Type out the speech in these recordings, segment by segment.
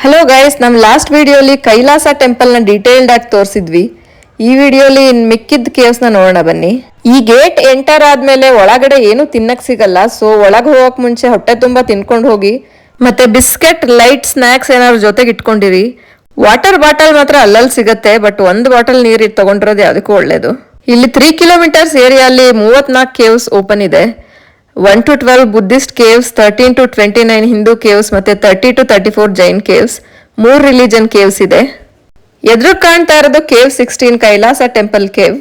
Hello guys, ನಮ್ಮ last ವಿಡಿಯೋಲಿ Kailasa ಟೆಂಪಲ್ನ detailed ಆಗಿ ತೋರಿಸಿದ್ವಿ. ಈ ವಿಡಿಯೋಲಿ ಮಿಕ್ಕಿದ ಕೇವ್ಸ್ನ ನೋಡೋಣ ಬನ್ನಿ. ಈ ಗೇಟ್ ಎಂಟರ್ ಆದ್ಮೇಲೆ ಒಳಗಡೆ ಏನು ತಿನ್ನಕ್ ಸಿಗಲ್ಲ. ಸೊ ಒಳಗೆ ಹೋಗಕ್ ಮುಂಚೆ ಹೊಟ್ಟೆ ತುಂಬಾ ತಿನ್ಕೊಂಡು ಹೋಗಿ, ಮತ್ತೆ ಬಿಸ್ಕೆಟ್, ಲೈಟ್, ಸ್ನಾಕ್ಸ್ ಏನಾದ್ರು ಜೊತೆಗೆ ಇಟ್ಕೊಂಡಿರಿ. ವಾಟರ್ ಬಾಟಲ್ ಮಾತ್ರ ಅಲ್ಲಲ್ಲಿ ಸಿಗತ್ತೆ, ಬಟ್ ಒಂದು ಬಾಟಲ್ ನೀರು ತಗೊಂಡಿರೋದು ಯಾವುದಕ್ಕೂ ಒಳ್ಳೇದು. ಇಲ್ಲಿ 3 ಕಿಲೋಮೀಟರ್ಸ್ ಏರಿಯಾಲಿ 34 ಕೇವ್ಸ್ ಓಪನ್ ಇದೆ. 1 to 12 Buddhist caves, 13 to 29 Hindu caves ಮತ್ತೆ 30 to 34 Jain caves, 3 religion caves ಇದೆ. ಎದುರು ಕಾಣ್ತಾ ಇರೋದು ಕೇವ್ 16 ಕೈಲಾಸ ಟೆಂಪಲ್ ಕೇವ್.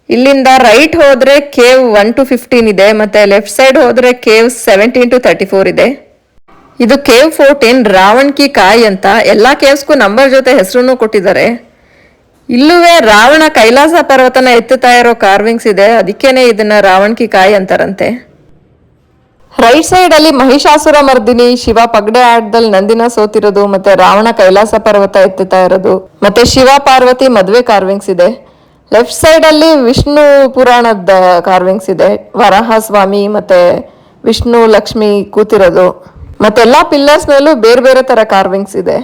ಇಲ್ಲಿಂದ ರೈಟ್ ಹೋದ್ರೆ ಕೇವ್ 1 to 15 ಇದೆ, ಮತ್ತೆ ಲೆಫ್ಟ್ ಸೈಡ್ ಹೋದ್ರೆ ಕೇವ್ 17 to 34 ಇದೆ. ಇದು ಕೇವ್ 14 ರಾವಣ್ ಕಿ ಕಾಯ್ ಅಂತ. ಎಲ್ಲಾ ಕೇವ್ಸ್ಗೂ ನಂಬರ್ ಜೊತೆ ಹೆಸರು ಕೊಟ್ಟಿದ್ದಾರೆ. ಇಲ್ಲುವೇ ರಾವಣ ಕೈಲಾಸ ಪರ್ವತನ ಎತ್ತುತ್ತಾ ಇರೋ ಕಾರ್ವಿಂಗ್ಸ್ ಇದೆ, ಅದಕ್ಕೇನೆ ಇದನ್ನ ರಾವಣ್ ಕಿ ಕಾಯ್ ಅಂತಾರಂತೆ. ರೈಟ್ ಸೈಡ್ ಅಲ್ಲಿ ಮಹಿಷಾಸುರ ಮರ್ದಿನಿ, ಶಿವ ಪಗಡೆ ಆಟದಲ್ಲಿ ನಂದಿನ ಸೋತಿರೋದು, ಮತ್ತೆ ರಾವಣ ಕೈಲಾಸ ಪರ್ವತ ಎತ್ತುತ್ತಾ ಇರೋದು, ಮತ್ತೆ ಶಿವ ಪಾರ್ವತಿ ಮದ್ವೆ ಕಾರ್ವಿಂಗ್ಸ್ ಇದೆ. ಲೆಫ್ಟ್ ಸೈಡ್ ಅಲ್ಲಿ ವಿಷ್ಣು ಪುರಾಣದ ಕಾರ್ವಿಂಗ್ಸ್ ಇದೆ, ವರಾಹ ಸ್ವಾಮಿ ಮತ್ತೆ ವಿಷ್ಣು ಲಕ್ಷ್ಮಿ ಕೂತಿರೋದು, ಮತ್ತೆಲ್ಲಾ ಪಿಲ್ಲರ್ಸ್ ಮೇಲೂ ಬೇರೆ ಬೇರೆ ತರ ಕಾರ್ವಿಂಗ್ಸ್ ಇದೆ.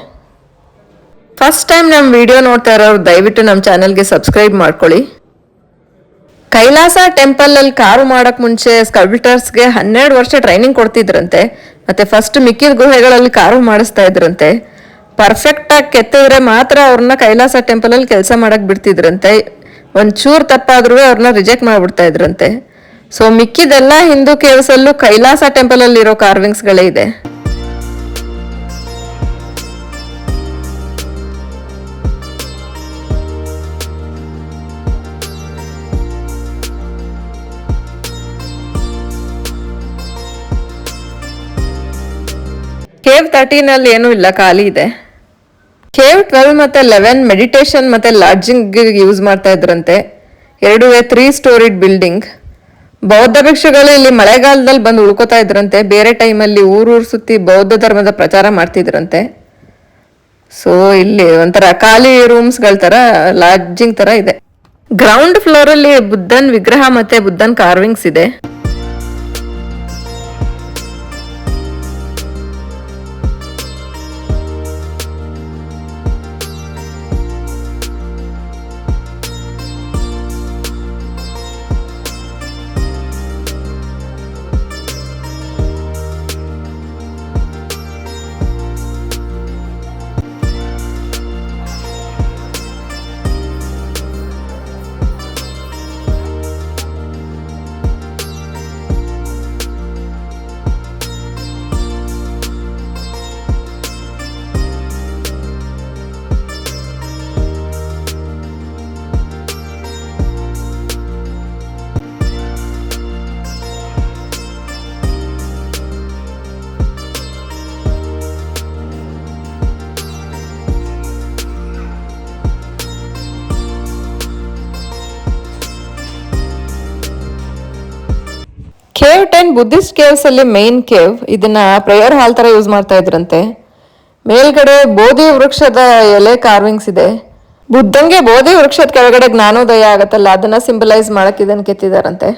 ಫಸ್ಟ್ ಟೈಮ್ ನಮ್ಮ ವಿಡಿಯೋ ನೋಡ್ತಾ ಇರೋರು ದಯವಿಟ್ಟು ನಮ್ಮ ಚಾನೆಲ್ಗೆ ಸಬ್ಸ್ಕ್ರೈಬ್ ಮಾಡ್ಕೊಳ್ಳಿ. ಕೈಲಾಸ ಟೆಂಪಲ್ ಅಲ್ಲಿ ಕಾರು ಮಾಡಕ್ ಮುಂಚೆ ಸ್ಕಲ್ಪ್ಟರ್ಸ್ಗೆ 12 ವರ್ಷ ಟ್ರೈನಿಂಗ್ ಕೊಡ್ತಿದ್ರಂತೆ. ಮತ್ತೆ ಫಸ್ಟ್ ಮಿಕ್ಕಿದ ಗುಹೆಗಳಲ್ಲಿ ಕಾರು ಮಾಡಿಸ್ತಾ ಇದ್ರಂತೆ. ಪರ್ಫೆಕ್ಟ್ ಆಗಿ ಕೆತ್ತಿದ್ರೆ ಮಾತ್ರ ಅವ್ರನ್ನ ಕೈಲಾಸ ಟೆಂಪಲ್ ಅಲ್ಲಿ ಕೆಲಸ ಮಾಡಕ್ ಬಿಡ್ತಿದ್ರಂತೆ. ಒಂಚೂರು ತಪ್ಪಾದ್ರೂ ಅವ್ರನ್ನ ರಿಜೆಕ್ಟ್ ಮಾಡ್ಬಿಡ್ತಾ ಇದ್ರಂತೆ. ಸೊ ಮಿಕ್ಕಿದೆಲ್ಲ ಹಿಂದೂ ಕೇವ್ಸ್ ಅಲ್ಲೂ ಕೈಲಾಸ ಟೆಂಪಲ್ ಅಲ್ಲಿ ಇರೋ ಕಾರ್ವಿಂಗ್ಸ್ಗಳೇ ಇದೆ. ಕೇವ್ 13 ಅಲ್ಲಿ ಏನೂ ಇಲ್ಲ, ಖಾಲಿ ಇದೆ. ಕೇವ್ 12 ಮತ್ತೆ 11 ಮೆಡಿಟೇಷನ್ ಮತ್ತೆ ಲಾಡ್ಜಿಂಗ್ ಯೂಸ್ ಮಾಡ್ತಾ ಇದ್ರಂತೆ. ಎರಡುವೇ 3 ಸ್ಟೋರಿಡ್ ಬಿಲ್ಡಿಂಗ್. ಬೌದ್ಧ ಭಿಕ್ಷುಗಳು ಇಲ್ಲಿ ಮಳೆಗಾಲದಲ್ಲಿ ಬಂದು ಉಳ್ಕೋತಾ ಇದ್ರಂತೆ. ಬೇರೆ ಟೈಮಲ್ಲಿ ಊರೂರು ಸುತ್ತಿ ಬೌದ್ಧ ಧರ್ಮದ ಪ್ರಚಾರ ಮಾಡ್ತಿದ್ರಂತೆ. ಸೊ ಇಲ್ಲಿ ಒಂಥರ ಖಾಲಿ ರೂಮ್ಸ್ಗಳ ತರ ಲಾಡ್ಜಿಂಗ್ ತರ ಇದೆ. ಗ್ರೌಂಡ್ ಫ್ಲೋರ್ ಅಲ್ಲಿ ಬುದ್ಧನ್ ವಿಗ್ರಹ ಮತ್ತೆ ಬುದ್ಧನ್ ಕಾರ್ವಿಂಗ್ಸ್ ಇದೆ. ಕೇವ್ 10 ಬುದ್ಧಿಸ್ಟ್ ಕೇವ್ಸ್ ಅಲ್ಲಿ ಮೇನ್ ಕೇವ್. ಇದನ್ನ ಪ್ರೇಯರ್ ಹಾಲ್ ತರ ಯೂಸ್ ಮಾಡ್ತಾ ಇದ್ರಂತೆ. ಮೇಲ್ಗಡೆ ಬೋಧಿ ವೃಕ್ಷದ ಎಲೆ ಕಾರ್ವಿಂಗ್ಸ್ ಇದೆ. ಬುದ್ಧಂಗೆ ಬೋಧಿ ವೃಕ್ಷದ ಕೆಳಗಡೆ ಜ್ಞಾನೋದಯ ಆಗತ್ತಲ್ಲ, ಅದನ್ನ ಸಿಂಬಲೈಸ್ ಮಾಡಕ್ ಇದನ್ನ ಕೆತ್ತಿದಾರಂತೆ.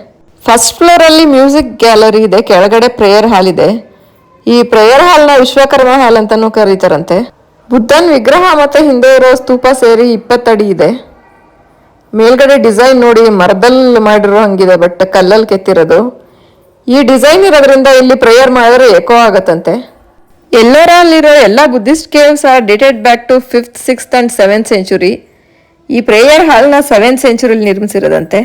ಫಸ್ಟ್ ಫ್ಲೋರ್ ಅಲ್ಲಿ ಮ್ಯೂಸಿಕ್ ಗ್ಯಾಲರಿ ಇದೆ, ಕೆಳಗಡೆ ಪ್ರೇಯರ್ ಹಾಲ್ ಇದೆ. ಈ ಪ್ರೇಯರ್ ಹಾಲ್ ನ ವಿಶ್ವಕರ್ಮ ಹಾಲ್ ಅಂತಾನೂ ಕರೀತಾರಂತೆ. ಬುದ್ಧನ್ ವಿಗ್ರಹ ಮತ್ತೆ ಹಿಂದೆ ಇರೋ ಸ್ತೂಪ ಸೇರಿ 20 ಅಡಿ ಇದೆ. ಮೇಲ್ಗಡೆ ಡಿಸೈನ್ ನೋಡಿ ಮರದಲ್ಲಿ ಮಾಡಿರೋ ಹಂಗಿದೆ, ಬಟ್ ಕಲ್ಲಲ್ಲಿ ಕೆತ್ತಿರೋದು. ಈ ಡಿಸೈನ್ ಇರೋದ್ರಿಂದ ಇಲ್ಲಿ ಪ್ರೇಯರ್ ಮಾಡಿದ್ರೆ ಎಕೋ ಆಗತ್ತಂತೆ. ಎಲ್ಲರಲ್ಲಿರೋ ಎಲ್ಲ Buddhist caves are dated back to 5th, 6th and 7th century. ಈ ಪ್ರೇಯರ್ ಹಾಲ್ನ 7th ಸೆಂಚುರಿಲಿ ನಿರ್ಮಿಸಿರೋದಂತೆ.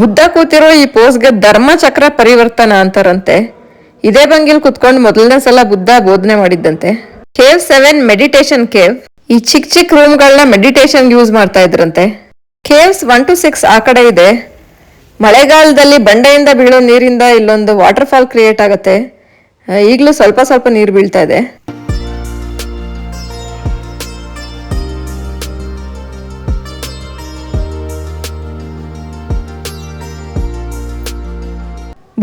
ಬುದ್ಧ ಕೂತಿರೋ ಈ ಪೋಸ್ಗೆ ಧರ್ಮಚಕ್ರ ಪರಿವರ್ತನ ಅಂತಾರಂತೆ. ಇದೇ ಭಂಗಿಲ್ ಕುತ್ಕೊಂಡು ಮೊದಲನೇ ಸಲ ಬುದ್ಧ ಬೋಧನೆ ಮಾಡಿದ್ದಂತೆ. Cave 7 meditation cave. ಈ ಚಿಕ್ಕ ಚಿಕ್ಕ ರೂಮ್ಗಳನ್ನ ಮೆಡಿಟೇಷನ್ ಯೂಸ್ ಮಾಡ್ತಾ ಇದ್ರಂತೆ. ಕೇವ್ಸ್ 1 to 6 ಆ ಕಡೆ ಇದೆ. ಮಳೆಗಾಲದಲ್ಲಿ ಬಂಡೆಯಿಂದ ಬೀಳೋ ನೀರಿಂದ ಇಲ್ಲೊಂದು ವಾಟರ್ ಫಾಲ್ ಕ್ರಿಯೇಟ್ ಆಗುತ್ತೆ. ಈಗಲೂ ಸ್ವಲ್ಪ ಸ್ವಲ್ಪ ನೀರು ಬೀಳ್ತಾ ಇದೆ.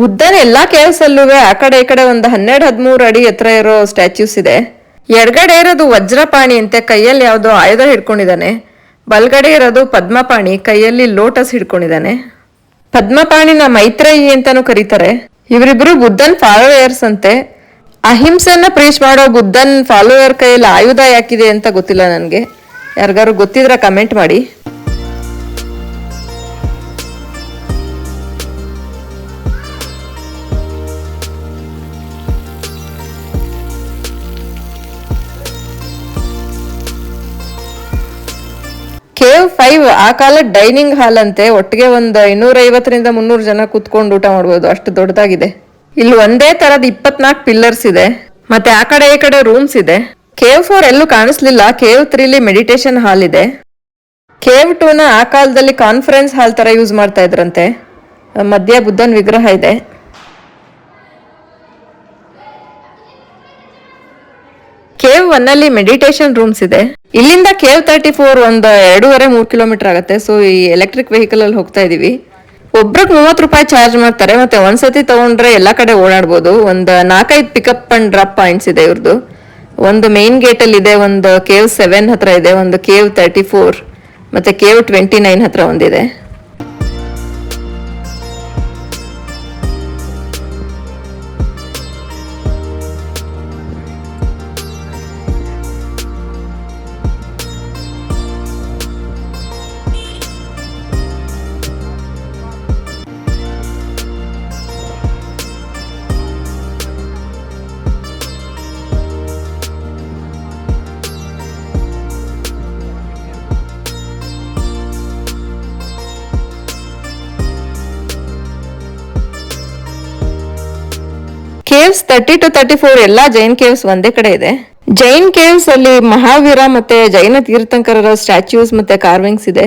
ಬುದ್ಧನ ಎಲ್ಲಾ ಕೇವ್ಸ್ ಅಲ್ಲೂ ಆ ಕಡೆ ಈ ಕಡೆ ಒಂದು 12-13 ಅಡಿ ಎತ್ತರ ಇರೋ ಸ್ಟ್ಯಾಚ್ಯೂಸ್ ಇದೆ. ಎಡಗಡೆ ಇರೋದು ವಜ್ರಪಾಣಿ ಅಂತೆ, ಕೈಯಲ್ಲಿ ಯಾವುದೋ ಆಯುಧ ಹಿಡ್ಕೊಂಡಿದ್ದಾನೆ. ಬಲ್ಗಡೆ ಇರೋದು ಪದ್ಮಪಾಣಿ, ಕೈಯಲ್ಲಿ ಲೋಟಸ್ ಹಿಡ್ಕೊಂಡಿದ್ದಾನೆ. ಪದ್ಮಪಾಣಿನ ಮೈತ್ರೇಯಿ ಅಂತಾನೂ ಕರೀತಾರೆ. ಇವರಿಬ್ರು ಬುದ್ಧನ್ ಫಾಲೋಯರ್ಸ್ ಅಂತೆ. ಅಹಿಂಸೆನ ಪ್ರೀಚ್ ಮಾಡೋ ಬುದ್ಧನ್ ಫಾಲೋಯರ್ ಕೈಯಲ್ಲಿ ಆಯುಧ ಯಾಕಿದೆ ಅಂತ ಗೊತ್ತಿಲ್ಲ ನನಗೆ. ಯಾರಿಗಾರು ಗೊತ್ತಿದ್ರೆ ಕಮೆಂಟ್ ಮಾಡಿ. ಕೇವ್ 5 ಆ ಕಾಲದ ಡೈನಿಂಗ್ ಹಾಲ್ ಅಂತೆ. ಒಟ್ಟಿಗೆ ಒಂದು 250-300 ಜನ ಕೂತ್ಕೊಂಡು ಊಟ ಮಾಡ್ಬೋದು, ಅಷ್ಟು ದೊಡ್ಡದಾಗಿದೆ. ಇಲ್ಲಿ ಒಂದೇ ತರದ್ 24 ಪಿಲ್ಲರ್ಸ್ ಇದೆ. ಮತ್ತೆ ಆ ಕಡೆ ಈ ಕಡೆ ರೂಮ್ಸ್ ಇದೆ. ಕೇವ್ 4 ಎಲ್ಲೂ ಕಾಣಿಸ್ಲಿಲ್ಲ. ಕೇವ್ 3 ಮೆಡಿಟೇಷನ್ ಹಾಲ್ ಇದೆ. ಕೇವ್ 2 ಆ ಕಾಲದಲ್ಲಿ ಕಾನ್ಫರೆನ್ಸ್ ಹಾಲ್ ತರ ಯೂಸ್ ಮಾಡ್ತಾ ಇದ್ರಂತೆ. ಮಧ್ಯ ಬುದ್ಧನ್ ವಿಗ್ರಹ ಇದೆ. ಕೇವ್ 1 ಮೆಡಿಟೇಷನ್ ರೂಮ್ಸ್ ಇದೆ. ಇಲ್ಲಿಂದ ಕೇವ್ 34 ಒಂದು 2.5-3 ಕಿಲೋಮೀಟರ್ ಆಗುತ್ತೆ. ಸೊ ಈ ಎಲೆಕ್ಟ್ರಿಕ್ ವೆಹಿಕಲ್ ಅಲ್ಲಿ ಹೋಗ್ತಾ ಇದೀವಿ. ಒಬ್ರಿಗೆ 30 ರೂಪಾಯಿ ಚಾರ್ಜ್ ಮಾಡ್ತಾರೆ. ಮತ್ತೆ ಒಂದ್ಸತಿ ತಗೊಂಡ್ರೆ ಎಲ್ಲಾ ಕಡೆ ಓಡಾಡ್ಬೋದು. ಒಂದು 4-5 ಪಿಕಪ್ ಅಂಡ್ ಡ್ರಾಪ್ ಪಾಯಿಂಟ್ಸ್ ಇದೆ ಇವ್ರದ್ದು. ಒಂದು ಮೇನ್ ಗೇಟ್ ಅಲ್ಲಿ ಇದೆ, ಒಂದು ಕೇವ್ 7 ಹತ್ರ ಇದೆ, ಒಂದು ಕೇವ್ 34 ಮತ್ತೆ ಕೇವ್ 29 ಹತ್ರ ಒಂದಿದೆ. ಕೇವ್ಸ್ 30-34 ಎಲ್ಲಾ ಜೈನ್ ಕೇವ್ಸ್ ಒಂದೇ ಕಡೆ ಇದೆ. ಜೈನ್ ಕೇವ್ಸ್ ಅಲ್ಲಿ ಮಹಾವೀರ ಮತ್ತೆ ಜೈನ ತೀರ್ಥಂಕರರ ಸ್ಟ್ಯಾಚ್ಯೂಸ್ ಮತ್ತೆ ಕಾರ್ವಿಂಗ್ಸ್ ಇದೆ.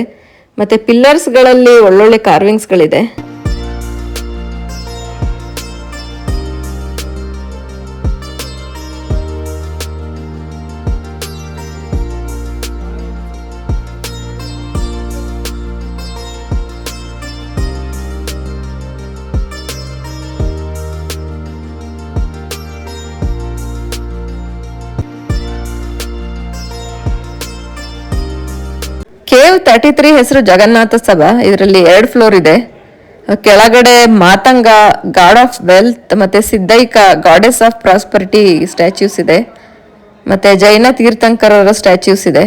ಮತ್ತೆ ಪಿಲ್ಲರ್ಸ್ ಗಳಲ್ಲಿ ಒಳ್ಳೊಳ್ಳೆ ಕಾರ್ವಿಂಗ್ಸ್ ಗಳಿದೆ. ಕೇವ್ 33 ಹೆಸರು ಜಗನ್ನಾಥ ಸಭಾ. ಇದರಲ್ಲಿ 2 ಫ್ಲೋರ್ ಇದೆ. ಕೆಳಗಡೆ ಮಾತಂಗ ಗಾಡ್ ಆಫ್ ವೆಲ್ತ್ ಮತ್ತೆ ಸಿದ್ದೈಕ ಗಾಡೆಸ್ ಆಫ್ ಪ್ರಾಸ್ಪರಿಟಿ ಸ್ಟ್ಯಾಚ್ಯೂಸ್ ಇದೆ. ಮತ್ತೆ ಜೈನ ತೀರ್ಥಂಕರರ ಸ್ಟ್ಯಾಚ್ಯೂಸ್ ಇದೆ.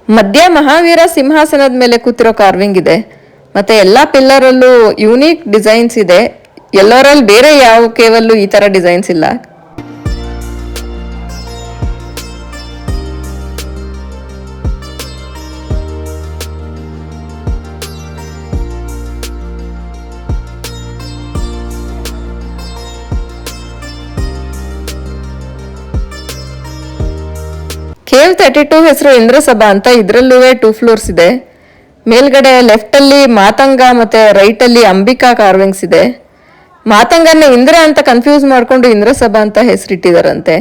ಮಧ್ಯ ಮಹಾವೀರ ಸಿಂಹಾಸನದ ಮೇಲೆ ಕೂತಿರೋ ಕಾರ್ವಿಂಗ್ ಇದೆ. ಮತ್ತೆ ಎಲ್ಲಾ ಪಿಲ್ಲರ್ ಅಲ್ಲೂ ಯೂನಿಕ್ ಡಿಸೈನ್ಸ್ ಇದೆ. ಎಲ್ಲರಲ್ಲಿ ಬೇರೆ ಯಾವ ಕೇವಲ್ಲೂ ಈ ತರ ಡಿಸೈನ್ಸ್ ಇಲ್ಲ. ಕೇವ್ 32 ಹೆಸರು ಇಂದ್ರಸಭಾ ಅಂತ. ಇದ್ರಲ್ಲೂ 2 ಫ್ಲೋರ್ಸ್ ಇದೆ. ಮೇಲ್ಗಡೆ ಲೆಫ್ಟ್ ಅಲ್ಲಿ ಮಾತಂಗ ಮತ್ತೆ ರೈಟ್ ಅಲ್ಲಿ ಅಂಬಿಕಾ ಕಾರ್ವಿಂಗ್ಸ್ ಇದೆ. ಮಾತಂಗನ್ನ ಇಂದ್ರ ಅಂತ ಕನ್ಫ್ಯೂಸ್ ಮಾಡ್ಕೊಂಡು ಇಂದ್ರಸಭಾ ಅಂತ ಹೆಸರಿಟ್ಟಿದಾರಂತೆ.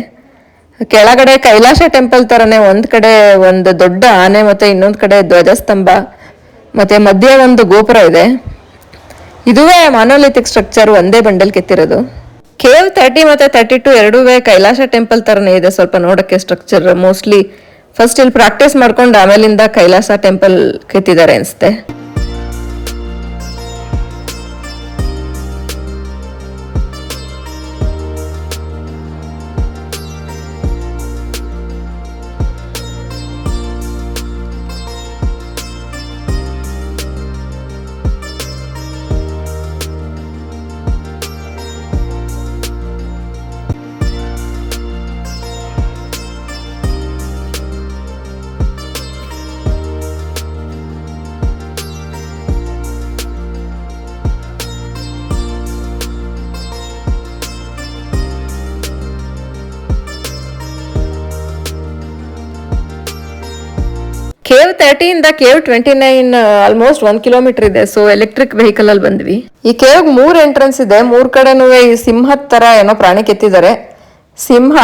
ಕೆಳಗಡೆ ಕೈಲಾಸ ಟೆಂಪಲ್ ತರನೇ ಒಂದ್ ಕಡೆ ಒಂದು ದೊಡ್ಡ ಆನೆ ಮತ್ತೆ ಇನ್ನೊಂದ್ ಕಡೆ ಧ್ವಜಸ್ತಂಭ ಮತ್ತೆ ಮಧ್ಯ ಒಂದು ಗೋಪುರ ಇದೆ. ಇದುವೇ ಮಾನೋಲಿಥಿಕ್ ಸ್ಟ್ರಕ್ಚರ್, ಒಂದೇ ಬಂಡಲ್ ಕೆತ್ತಿರೋದು. ಕೇವ್ 30 ಮತ್ತೆ 32 ಎರಡೂ ಕೈಲಾಸ ಟೆಂಪಲ್ ತರನೇ ಇದೆ. ಸ್ವಲ್ಪ ನೋಡಕ್ಕೆ ಸ್ಟ್ರಕ್ಚರ್ ಮೋಸ್ಟ್ಲಿ ಫಸ್ಟ್ ಇಲ್ಲಿ ಪ್ರಾಕ್ಟೀಸ್ ಮಾಡ್ಕೊಂಡು ಆಮೇಲಿಂದ ಕೈಲಾಸ ಟೆಂಪಲ್ ಕೆತ್ತಿದ್ದಾರೆ ಅನ್ಸುತ್ತೆ. ಕೇವ್ 30 ಇಂದ ಕೇವ್ 29 ಆಲ್ಮೋಸ್ಟ್ 1 ಕಿಲೋಮೀಟರ್ ಇದೆ. ಸೊ ಎಲೆಕ್ಟ್ರಿಕ್ ವೆಹಿಕಲ್ ಅಲ್ಲಿ ಬಂದ್ವಿ. ಈ ಕೇವ್ 3 ಎಂಟ್ರೆನ್ಸ್ ಇದೆ. 3 ಕಡೆನೂ ಈ ಸಿಂಹದ ತರ ಏನೋ ಪ್ರಾಣಿ ಕೆತ್ತಿದ್ದಾರೆ. ಸಿಂಹ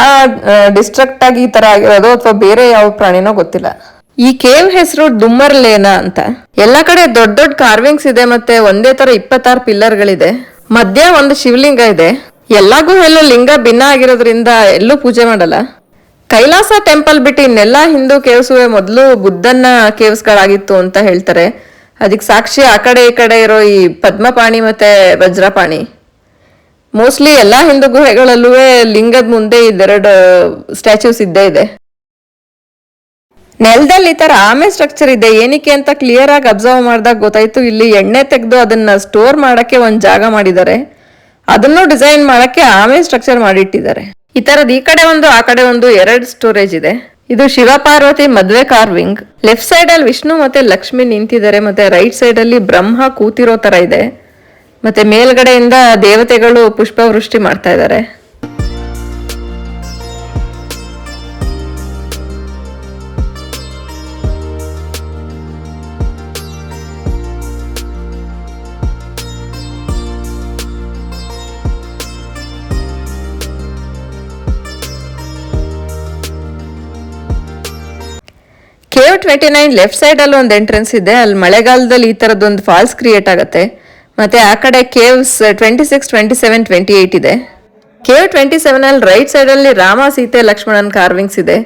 ಡಿಸ್ಟ್ರಕ್ಟ್ ಆಗಿ ಈ ತರ ಆಗಿರೋದು ಅಥವಾ ಬೇರೆ ಯಾವ ಪ್ರಾಣಿನೋ ಗೊತ್ತಿಲ್ಲ. ಈ ಕೇವ್ ಹೆಸರು ಡುಮ್ಮರ್ ಲೇನಾ ಅಂತ. ಎಲ್ಲಾ ಕಡೆ ದೊಡ್ಡ ದೊಡ್ಡ ಕಾರ್ವಿಂಗ್ಸ್ ಇದೆ ಮತ್ತೆ ಒಂದೇ ತರ 26 ಪಿಲ್ಲರ್ಗಳಿದೆ. ಮಧ್ಯ ಒಂದು ಶಿವಲಿಂಗ ಇದೆ. ಎಲ್ಲಾ ಗುಹೆಯಲ್ಲೂ ಲಿಂಗ ಭಿನ್ನ ಆಗಿರೋದ್ರಿಂದ ಎಲ್ಲೂ ಪೂಜೆ ಮಾಡಲ್ಲ. ಕೈಲಾಸ ಟೆಂಪಲ್ ಬಿಟ್ಟು ಇನ್ನೆಲ್ಲಾ ಹಿಂದೂ ಕೇವ್ಸುವೆ ಮೊದಲು ಬುದ್ಧನ ಕೇವ್ಸ್ಗಳಾಗಿತ್ತು ಅಂತ ಹೇಳ್ತಾರೆ. ಅದಕ್ಕೆ ಸಾಕ್ಷಿ ಆ ಕಡೆ ಈ ಕಡೆ ಇರೋ ಈ ಪದ್ಮಪಾಣಿ ಮತ್ತೆ ವಜ್ರಪಾಣಿ. ಮೋಸ್ಟ್ಲಿ ಎಲ್ಲಾ ಹಿಂದೂ ಗುಹೆಗಳಲ್ಲೂ ಲಿಂಗದ ಮುಂದೆ ಇದೆರಡು ಸ್ಟ್ಯಾಚ್ಯೂಸ್ ಇದ್ದೇ ಇದೆ. ನೆಲದಲ್ಲಿ ಈ ತರ ಆಮೆ ಸ್ಟ್ರಕ್ಚರ್ ಇದೆ. ಏನಕ್ಕೆ ಅಂತ ಕ್ಲಿಯರ್ ಆಗಿ ಅಬ್ಸರ್ವ್ ಮಾಡಿದಾಗ ಗೊತ್ತಾಯ್ತು. ಇಲ್ಲಿ ಎಣ್ಣೆ ತೆಗೆದು ಅದನ್ನ ಸ್ಟೋರ್ ಮಾಡಕ್ಕೆ ಒಂದು ಜಾಗ ಮಾಡಿದ್ದಾರೆ. ಅದನ್ನು ಡಿಸೈನ್ ಮಾಡಕ್ಕೆ ಆಮೆ ಸ್ಟ್ರಕ್ಚರ್ ಮಾಡಿಟ್ಟಿದ್ದಾರೆ. ಈ ತರದ್ ಈ ಕಡೆ ಒಂದು ಆ ಕಡೆ ಒಂದು 2 ಸ್ಟೋರೇಜ್ ಇದೆ. ಇದು ಶಿವ ಪಾರ್ವತಿ ಮದ್ವೆ ಕಾರ್ವಿಂಗ್. ಲೆಫ್ಟ್ ಸೈಡ್ ಅಲ್ಲಿ ವಿಷ್ಣು ಮತ್ತೆ ಲಕ್ಷ್ಮಿ ನಿಂತಿದ್ದಾರೆ. ಮತ್ತೆ ರೈಟ್ ಸೈಡ್ ಅಲ್ಲಿ ಬ್ರಹ್ಮ ಕೂತಿರೋ ತರ ಇದೆ. ಮತ್ತೆ ಮೇಲ್ಗಡೆಯಿಂದ ದೇವತೆಗಳು ಪುಷ್ಪವೃಷ್ಟಿ ಮಾಡ್ತಾ ಇದ್ದಾರೆ. ಕೇವ್ 29 ಲೆಫ್ಟ್ ಸೈಡ್ ಅಲ್ಲಿ ಒಂದು ಎಂಟ್ರೆನ್ಸ್ ಇದೆ. ಅಲ್ಲಿ ಮಳೆಗಾಲದಲ್ಲಿ ಈ ತರದೊಂದು ಫಾಲ್ಸ್ ಕ್ರಿಯೇಟ್ ಆಗುತ್ತೆ. ಮತ್ತೆ ಆ ಕಡೆ ಕೇವ್ಸ್ 26, 27, 28 ಇದೆ. ಕೇವ್ 27 ಅಲ್ಲಿ ರೈಟ್ ಸೈಡ್ ಅಲ್ಲಿ ರಾಮ ಸೀತೆ ಲಕ್ಷ್ಮಣನ್ ಕಾರ್ವಿಂಗ್ಸ್ ಇದೆ.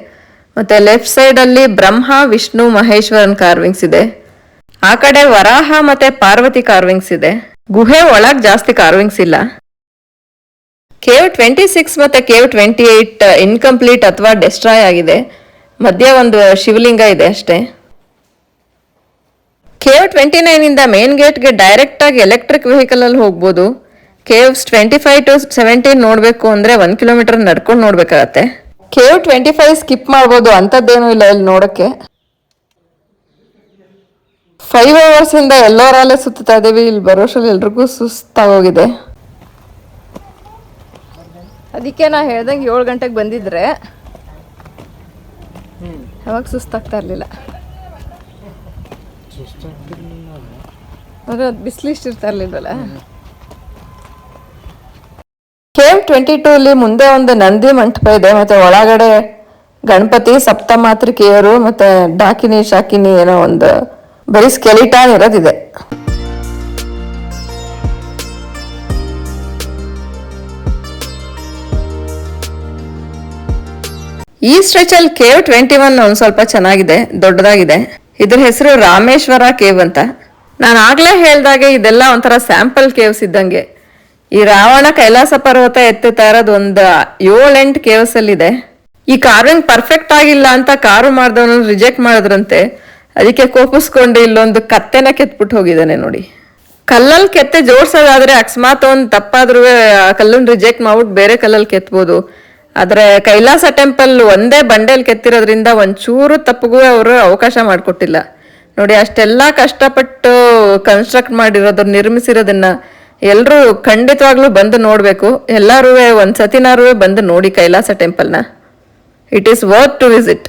ಮತ್ತೆ ಲೆಫ್ಟ್ ಸೈಡ್ ಅಲ್ಲಿ ಬ್ರಹ್ಮ ವಿಷ್ಣು ಮಹೇಶ್ವರನ್ ಕಾರ್ವಿಂಗ್ಸ್ ಇದೆ. ಆ ಕಡೆ ವರಾಹ ಮತ್ತೆ ಪಾರ್ವತಿ ಕಾರ್ವಿಂಗ್ಸ್ ಇದೆ. ಗುಹೆ ಒಳಗ್ ಜಾಸ್ತಿ ಕಾರ್ವಿಂಗ್ಸ್ ಇಲ್ಲ. ಕೇವ್ 26 ಮತ್ತೆ ಕೇವ್ 28 ಇನ್ಕಂಪ್ಲೀಟ್ ಅಥವಾ ಡೆಸ್ಟ್ರಾಯ್ ಆಗಿದೆ. ಮಧ್ಯ ಒಂದು ಶಿವಲಿಂಗ ಇದೆ ಅಷ್ಟೇ. ಕೇವ್ 29 ಇಂದ ಮೇನ್ ಗೇಟ್ಗೆ ಡೈರೆಕ್ಟ್ ಆಗಿ ಎಲೆಕ್ಟ್ರಿಕ್ ವೆಹಿಕಲ್ ಅಲ್ಲಿ ಹೋಗ್ಬೋದು. ಕೇವ್ಸ್ 25 to 17 ನೋಡ್ಬೇಕು ಅಂದ್ರೆ 1 ಕಿಲೋಮೀಟರ್ ನಡ್ಕೊಂಡು ನೋಡ್ಬೇಕಾಗತ್ತೆ. ಕೇವ್ 25 ಸ್ಕಿಪ್ ಮಾಡ್ಬೋದು, ಅಂತದ್ದೇನು ಇಲ್ಲ ಇಲ್ಲಿ ನೋಡಕ್ಕೆ. 5 hours ಇಂದ ಎಲ್ಲೋರಲ್ಲೇ ಸುತ್ತಾ ಇದೀವಿ. ಇಲ್ಲಿ ಬರೋಷ್ರಲ್ಲಿ ಎಲ್ರಿಗೂ ಸುಸ್ತಾಗೋಗಿದೆ. ಅದಕ್ಕೆ ನಾ ಹೇಳ್ದಂಗೆ 7 ಗಂಟೆಗೆ ಬಂದಿದ್ರೆ ಅವಾಗ ಸುಸ್ತಾಗ್ತಾ ಇರಲಿಲ್ಲ. ಬಿಸಿಲು ಇಷ್ಟ ಇರ್ತಾ ಇರ್ಲಿಲ್ವಲ್ಲ. ಕೇವ್ 22 ಅಲ್ಲಿ ಮುಂದೆ ಒಂದು ನಂದಿ ಮಂಟಪ ಇದೆ. ಮತ್ತೆ ಒಳಗಡೆ ಗಣಪತಿ, ಸಪ್ತಮಾತೃಕೆಯರು ಮತ್ತೆ ಡಾಕಿನಿ ಶಾಕಿನಿ ಏನೋ ಒಂದು ಬರೀ ಸ್ಕೆಲಿಟಾನ್ ಇರೋದಿದೆ. ಈ ಸ್ಟ್ರೆಚ್ ಅಲ್ಲಿ ಕೇವ್ 21 ಒಂದ್ ಸ್ವಲ್ಪ ಚೆನ್ನಾಗಿದೆ, ದೊಡ್ಡದಾಗಿದೆ. ಇದ್ರ ಹೆಸರು ರಾಮೇಶ್ವರ ಕೇವ್ ಅಂತ. ನಾನು ಆಗ್ಲೇ ಹೇಳ್ದಾಗೆ ಇದೆಲ್ಲ ಒಂಥರ ಸ್ಯಾಂಪಲ್ ಕೇವ್ಸ್ ಇದ್ದಂಗೆ. ಈ ರಾವಣ ಕೈಲಾಸ ಪರ್ವತ ಎತ್ತುತ್ತಾ ಇರೋದು ಒಂದು 7-8 ಕೇವ್ಸ್ ಅಲ್ಲಿ ಇದೆ. ಈ ಕಾರ್ವಿಂಗ್ ಪರ್ಫೆಕ್ಟ್ ಆಗಿಲ್ಲ ಅಂತ ಕಾರು ಮಾಡಿದವನು ರಿಜೆಕ್ಟ್ ಮಾಡಿದ್ರಂತೆ. ಅದಕ್ಕೆ ಕೋಪಿಸ್ಕೊಂಡು ಇಲ್ಲೊಂದು ಕತ್ತೆನ ಕೆತ್ಬಿಟ್ಟು ಹೋಗಿದ್ದಾನೆ ನೋಡಿ. ಕಲ್ಲಲ್ಲಿ ಕೆತ್ತೆ ಜೋಡ್ಸೋದಾದ್ರೆ ಅಕಸ್ಮಾತ್ ಒಂದು ತಪ್ಪಾದ್ರೂ ಆ ಕಲ್ಲನ್ನು ರಿಜೆಕ್ಟ್ ಮಾಡ್ಬಿಟ್ಟು ಬೇರೆ ಕಲ್ಲಲ್ಲಿ ಕೆತ್ಬೋದು. ಆದ್ರೆ ಕೈಲಾಸ ಟೆಂಪಲ್ ಒಂದೇ ಬಂಡೆಲ್ ಕೆತ್ತಿರೋದ್ರಿಂದ ಒಂಚೂರು ತಪ್ಪಗೂ ಅವರು ಅವಕಾಶ ಮಾಡಿಕೊಟ್ಟಿಲ್ಲ ನೋಡಿ. ಅಷ್ಟೆಲ್ಲ ಕಷ್ಟಪಟ್ಟು ಕನ್ಸ್ಟ್ರಕ್ಟ್ ಮಾಡಿರೋದು, ನಿರ್ಮಿಸಿರೋದನ್ನ ಎಲ್ಲರೂ ಖಂಡಿತವಾಗ್ಲೂ ಬಂದು ನೋಡ್ಬೇಕು. ಎಲ್ಲರೂ ಒಂದ್ಸತಿನಾರು ಬಂದು ನೋಡಿ ಕೈಲಾಸ ಟೆಂಪಲ್ನ. It is worth to visit.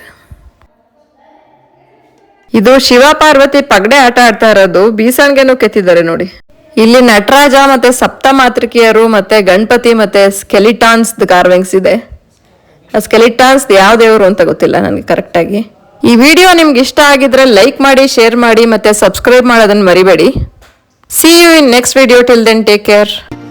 ಇದು ಶಿವ ಪಾರ್ವತಿ ಪಗಡೆ ಆಟ ಆಡ್ತಾ ಇರೋದು. ಬೀಸಣಿಗೆನೂ ಕೆತ್ತಿದ್ದಾರೆ ನೋಡಿ. ಇಲ್ಲಿ ನಟರಾಜ ಮತ್ತೆ ಸಪ್ತಮಾತೃಕೆಯರು ಮತ್ತೆ ಗಣಪತಿ ಮತ್ತೆ ಸ್ಕೆಲಿಟಾನ್ಸ್ ಕಾರ್ವಿಂಗ್ಸ್ ಇದೆ. ಸ್ಕೆಲಿಟಾನ್ಸ್ ಯಾವ ದೇವರು ಅಂತ ಗೊತ್ತಿಲ್ಲ ನನಗೆ ಕರೆಕ್ಟಾಗಿ. ಈ ವಿಡಿಯೋ ನಿಮ್ಗೆ ಇಷ್ಟ ಆಗಿದ್ರೆ ಲೈಕ್ ಮಾಡಿ, ಶೇರ್ ಮಾಡಿ ಮತ್ತೆ ಸಬ್ಸ್ಕ್ರೈಬ್ ಮಾಡೋದನ್ನ ಮರಿಬೇಡಿ. See you in next video. Till then, take care.